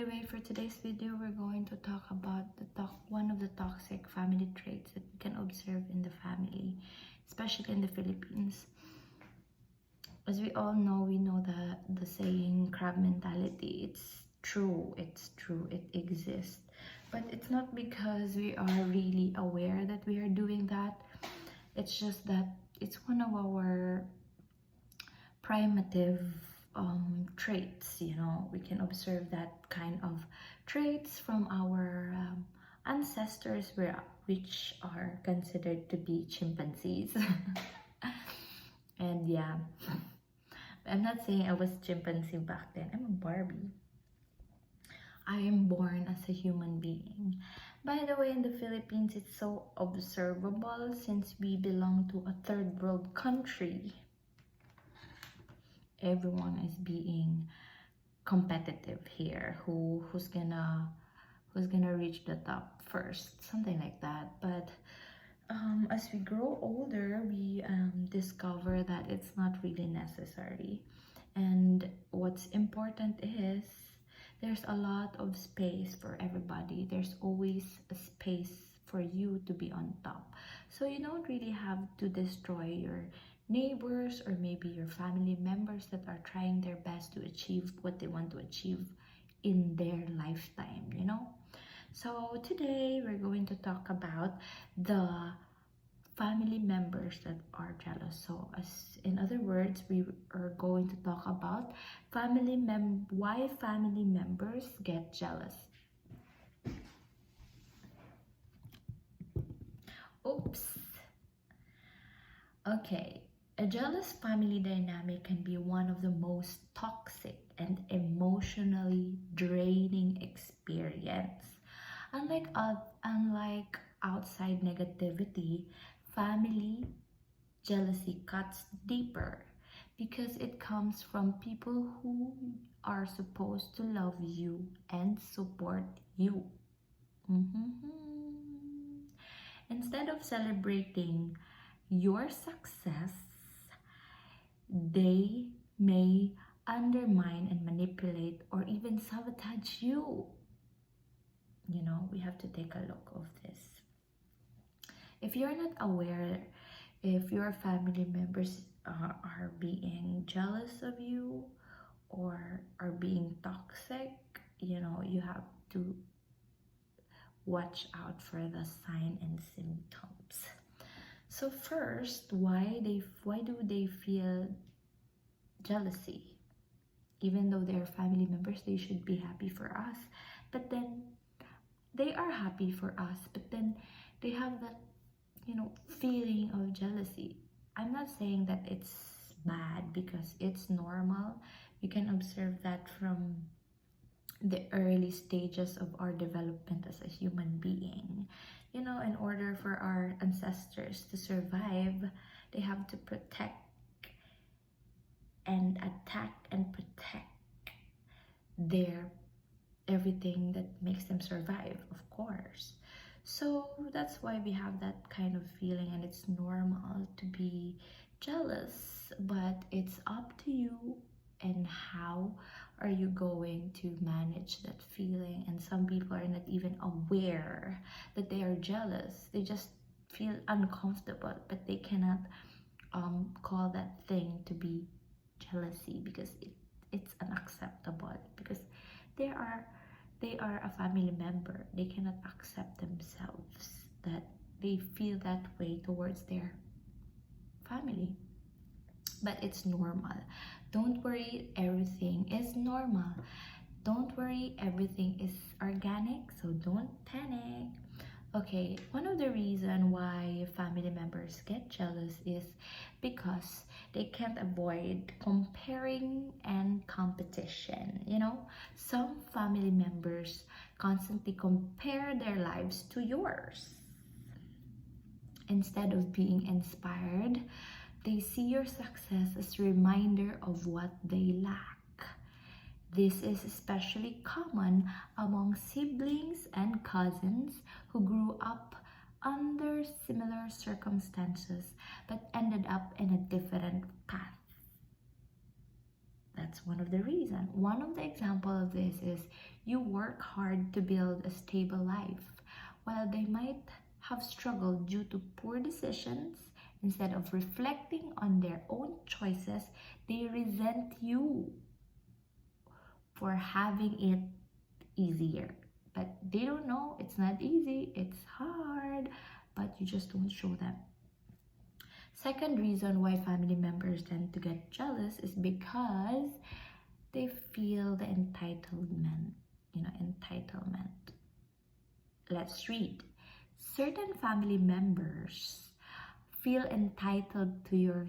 Anyway, for today's video, we're going to talk about one of the toxic family traits that we can observe in the family, especially in the Philippines. As we all know, we know the saying crab mentality. It's true, it exists. But it's not because we are really aware that we are doing that. It's just that it's one of our primitive traits. We can observe that kind of traits from our ancestors, which are considered to be chimpanzees. And yeah, I'm not saying I was chimpanzee back then. I'm a Barbie. I am born as a human being. By the way, in the Philippines, it's so observable since we belong to a third world country. Everyone is being competitive here. Who's gonna reach the top first, something like that. But as we grow older, we discover that it's not really necessary. And what's important is there's a lot of space for everybody. There's always a space for you to be on top. So you don't really have to destroy your neighbors or maybe your family members that are trying their best to achieve what they want to achieve in their lifetime. So today we're going to talk about the family members that are jealous. So in other words, we are going to talk about why family members get jealous. Oops. Okay, a jealous family dynamic can be one of the most toxic and emotionally draining experience. Unlike outside negativity, family jealousy cuts deeper because it comes from people who are supposed to love you and support you. Instead of celebrating your success, they may undermine and manipulate or even sabotage you. We have to take a look of this. If you're not aware, if your family members are being jealous of you or are being toxic, you have to watch out for the sign and symptoms. So first, why do they feel jealousy? Even though they're family members, they should be happy for us. But then they are happy for us, but then they have that feeling of jealousy. I'm not saying that it's bad because it's normal. We can observe that from the early stages of our development as a human being. In order for our ancestors to survive, they have to protect and attack and protect their everything that makes them survive, of course. So that's why we have that kind of feeling, and it's normal to be jealous, but it's up to you and how are you going to manage that feeling. And some people are not even aware that they are jealous. They just feel uncomfortable, but they cannot call that thing to be jealousy because it's unacceptable, because they are a family member. They cannot accept themselves that they feel that way towards their family. But it's normal. Don't worry, everything is normal. Don't worry, everything is organic, so don't panic. Okay, one of the reasons why family members get jealous is because they can't avoid comparing and competition. Some family members constantly compare their lives to yours. Instead of being inspired, they see your success as a reminder of what they lack. This is especially common among siblings and cousins who grew up under similar circumstances but ended up in a different path. That's one of the reasons. One of the example of this is you work hard to build a stable life. While they might have struggled due to poor decisions, instead of reflecting on their own choices, they resent you for having it easier. But they don't know it's not easy, it's hard, but you just don't show them. Second reason why family members tend to get jealous is because they feel the entitlement. Let's read. Certain family members feel entitled to your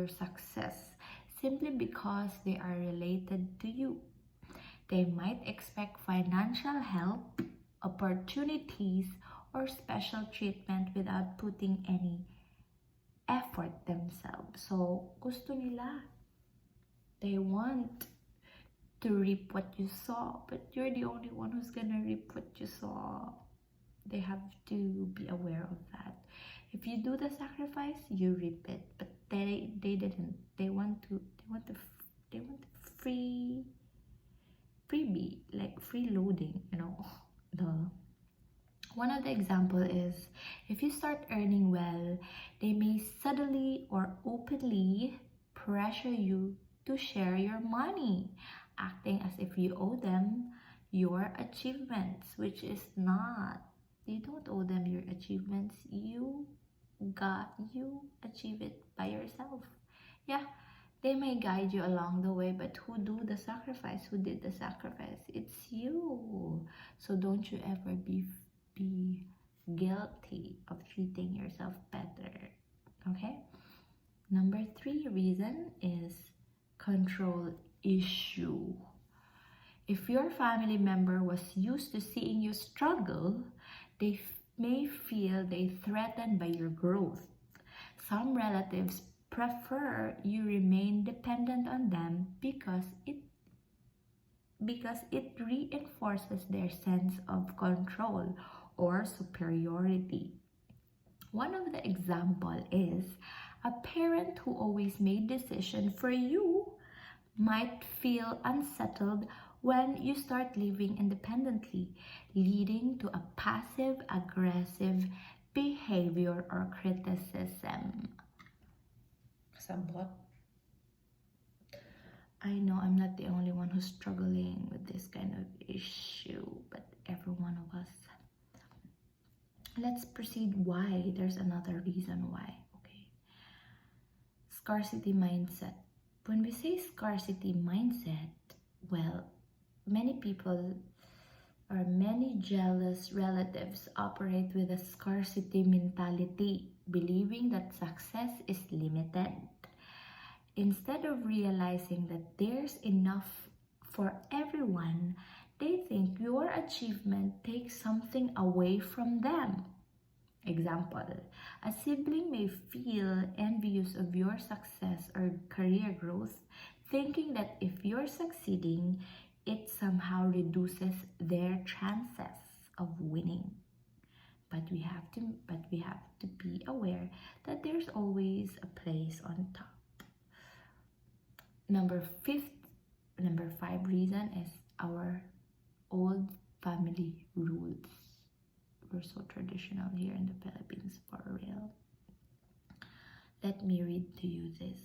success simply because they are related to you. They might expect financial help, opportunities, or special treatment without putting any effort themselves. So, gusto nila. They want to reap what you sow, but you're the only one who's gonna reap what you sow. They have to be aware of that. If you do the sacrifice, you reap it. But they didn't. They want freebie, like freeloading. One of the example is if you start earning well, they may subtly or openly pressure you to share your money, acting as if you owe them your achievements, which is not. You don't owe them your achievements. You achieve it by yourself. Yeah, they may guide you along the way, but who did the sacrifice? It's you. So don't you ever be guilty of treating yourself better. Okay? Number 3 reason is control issue. If your family member was used to seeing you struggle, they may feel they threatened by your growth. Some relatives prefer you remain dependent on them because it reinforces their sense of control or superiority. One of the example is a parent who always made decision for you might feel unsettled when you start living independently, leading to a passive-aggressive behavior or criticism. Sabot. I know I'm not the only one who's struggling with this kind of issue, but every one of us. Let's proceed why. There's another reason why. Okay. Scarcity mindset. When we say scarcity mindset, well, many people or many jealous relatives operate with a scarcity mentality, believing that success is limited. Instead of realizing that there's enough for everyone, they think your achievement takes something away from them. Example, a sibling may feel envious of your success or career growth, thinking that if you're succeeding, it somehow reduces their chances of winning. But we have to be aware that there's always a place on top. Number 5 reason is our old family rules. We're so traditional here in the Philippines, for real. Let me read to you this.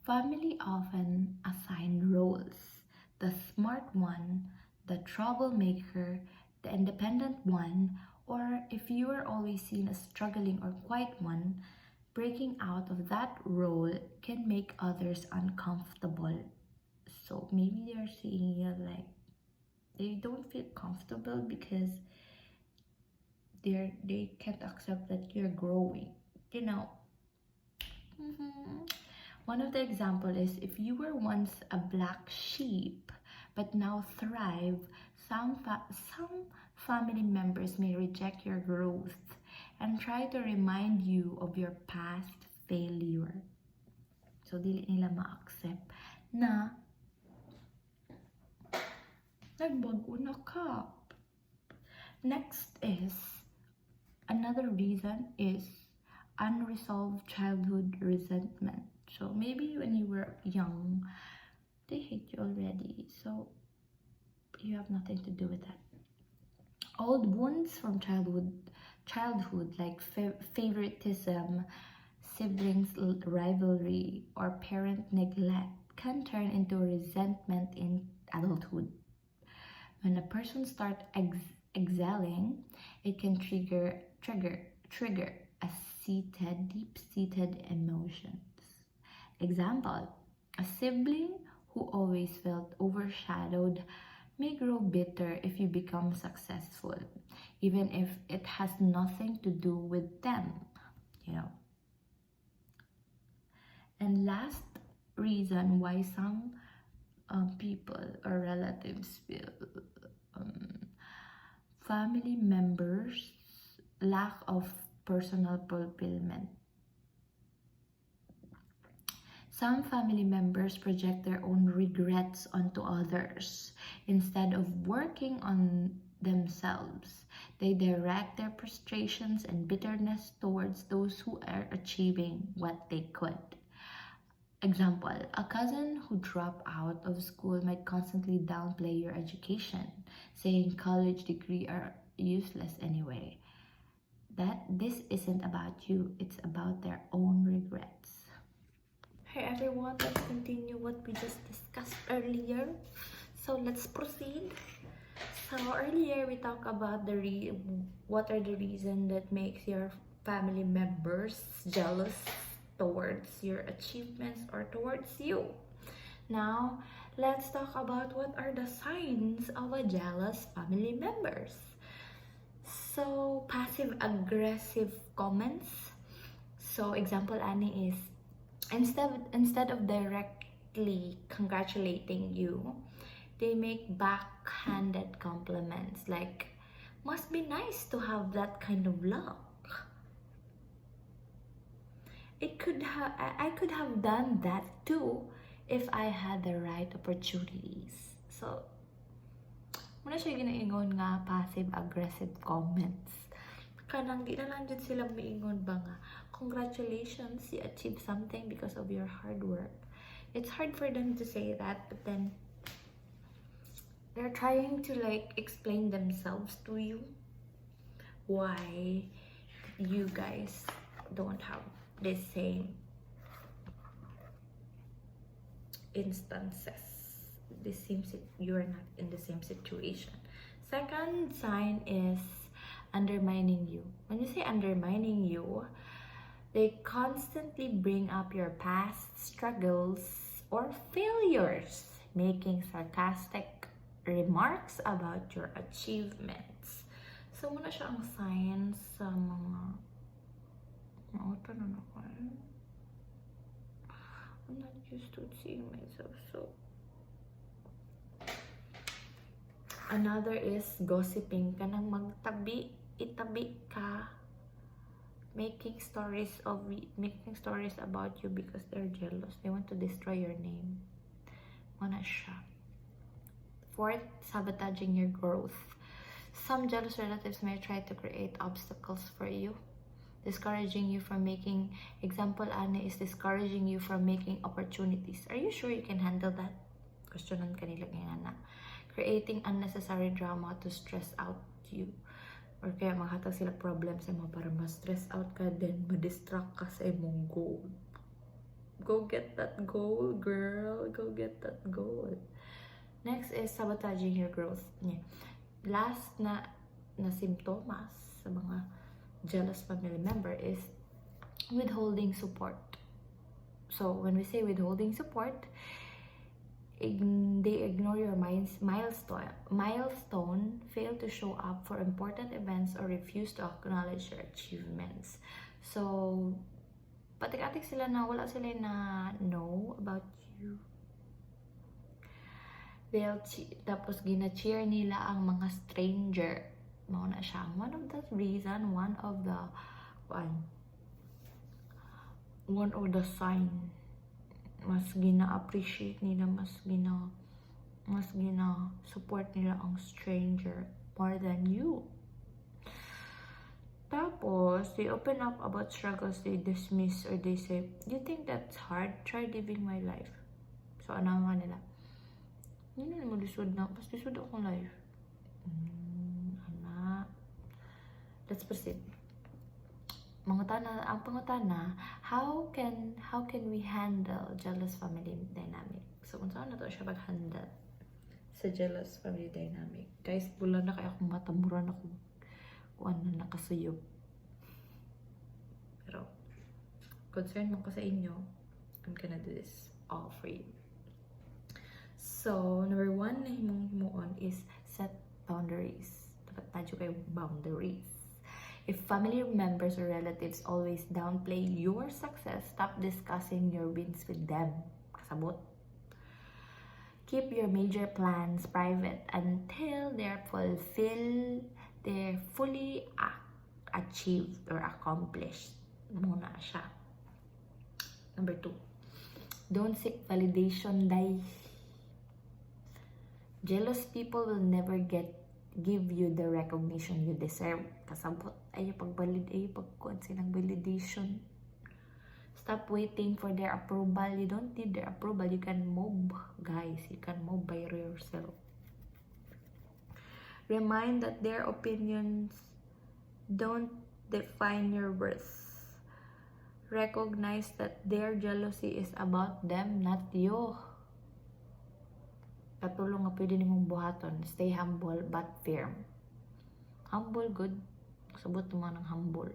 Family often assign roles. The smart one, the troublemaker, the independent one, or if you are always seen as struggling or quiet one, breaking out of that role can make others uncomfortable. So maybe they're seeing you like they don't feel comfortable because they can't accept that you're growing. One of the example is if you were once a black sheep but now thrive, some family members may reject your growth and try to remind you of your past failure. So dili nila ma-accept na nagbago na ka. Next is another reason is unresolved childhood resentment. So maybe when you were young, they hate you already. So you have nothing to do with that. Old wounds from childhood like favoritism, siblings rivalry, or parent neglect can turn into resentment in adulthood. When a person starts exhaling, it can trigger a deep-seated emotions. Example: a sibling who always felt overshadowed may grow bitter if you become successful, even if it has nothing to do with them, you know. And last reason why some people or relatives feel family members lack of personal fulfillment. Some family members project their own regrets onto others. Instead of working on themselves, they direct their frustrations and bitterness towards those who are achieving what they could. Example: a cousin who dropped out of school might constantly downplay your education, saying college degree are useless anyway. This isn't about you, it's about their own regrets. Hey everyone, let's continue what we just discussed earlier. So let's proceed. So earlier we talked about what are the reasons that makes your family members jealous towards your achievements or towards you. Now let's talk about what are the signs of a jealous family members. So passive aggressive comments. So example Annie is instead of directly congratulating you, they make backhanded compliments like, must be nice to have that kind of luck. I could have done that too if I had the right opportunities. So muna siya ginaingon nga passive aggressive comments. Kanang di na lang dyan sila maingon ba nga, congratulations, you achieved something because of your hard work. It's hard for them to say that, but then they're trying to like explain themselves to you why you guys don't have the same instances. You're not in the same situation. Second sign is undermining you. When you say undermining you, they constantly bring up your past struggles or failures, making sarcastic remarks about your achievements. So muna siya ang signs sa mga I'm not used to seeing myself so. Another is gossiping. Kanang itabi ka, making stories about you because they're jealous. They want to destroy your name. Muna siya. Fourth, sabotaging your growth. Some jealous relatives may try to create obstacles for you, discouraging you from making, example, Anne is discouraging you from making opportunities. Are you sure you can handle that? Questionan kanila nga na. Creating unnecessary drama to stress out you. Or kaya maghatag sila problems mo para ma-stress out ka, then ma-distract ka sa imong goal. Go get that goal, girl. Go get that goal. Next is sabotaging your growth. Yeah. Last na simptomas sa mga jealous family member is withholding support. So when we say withholding support, they ignore your milestone, fail to show up for important events, or refuse to acknowledge your achievements. So patik-atik sila na wala sila na know about you. Tapos gina-cheer nila ang mga stranger. Mauna siya. One of the sign. Mas gina-appreciate nila, mas gina-support nila ang stranger more than you. Tapos, they open up about struggles they dismiss or they say, you think that's hard? Try living my life. So, ano nga nila? Hindi na mo lisod na. Mas lisod akong life. Anak. Let's proceed. Ang pangutana, how can we handle jealous family dynamic? So, kung saan na to siya mag-handle sa jealous family dynamic. Guys, pula na kaya akong matamuran ako kung ano nakasuyog. Pero, concern mo ko sa inyo, I'm gonna do this all for you. So, number 1 na himuon is set boundaries. Dapat tayo kayo boundaries. If family members or relatives always downplay your success, stop discussing your wins with them. Kasabot. Keep your major plans private until they're fully achieved or accomplished. Muna siya. Number 2, don't seek validation, dai. Jealous people will never give you the recognition you deserve. Kasabot, ay pagkuhan silang validation. Stop waiting for their approval. You don't need their approval. You can move, guys. You can move by yourself. Remind that their opinions don't define your worth. Recognize that their jealousy is about them, not you. Katulong nga pwede nimong buhaton. Stay humble but firm. Humble, good. Sabot naman ng humble.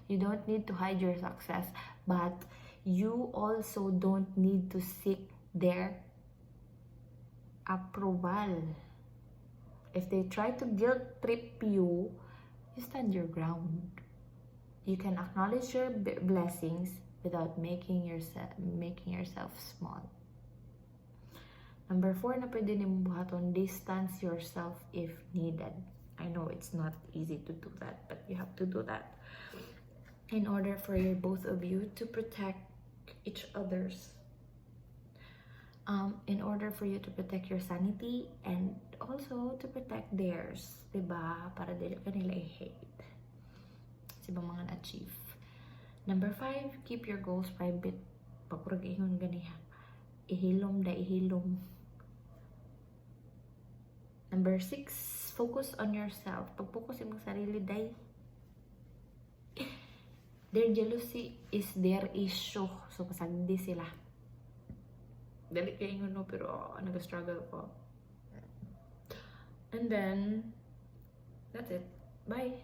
You don't need to hide your success, but you also don't need to seek their approval. If they try to guilt trip you, you stand your ground. You can acknowledge your blessings without making yourself small. Number 4 na pwede nimong buhaton, distance yourself if needed. I know it's not easy to do that, but you have to do that in order for both of you to protect each other's. In order for you to protect your sanity and also to protect theirs, diba? Para dili ka nila i-hate. Siba mga na-achieve. Number 5, keep your goals private. Pagkurag ingon ganiha. Ihilom. Number 6, focus on yourself. Pag-focus imong sarili, day. Their jealousy is their issue. So, pasagdi sila. Dali kayo ingon no, pero nag-struggle ko. And then, that's it. Bye!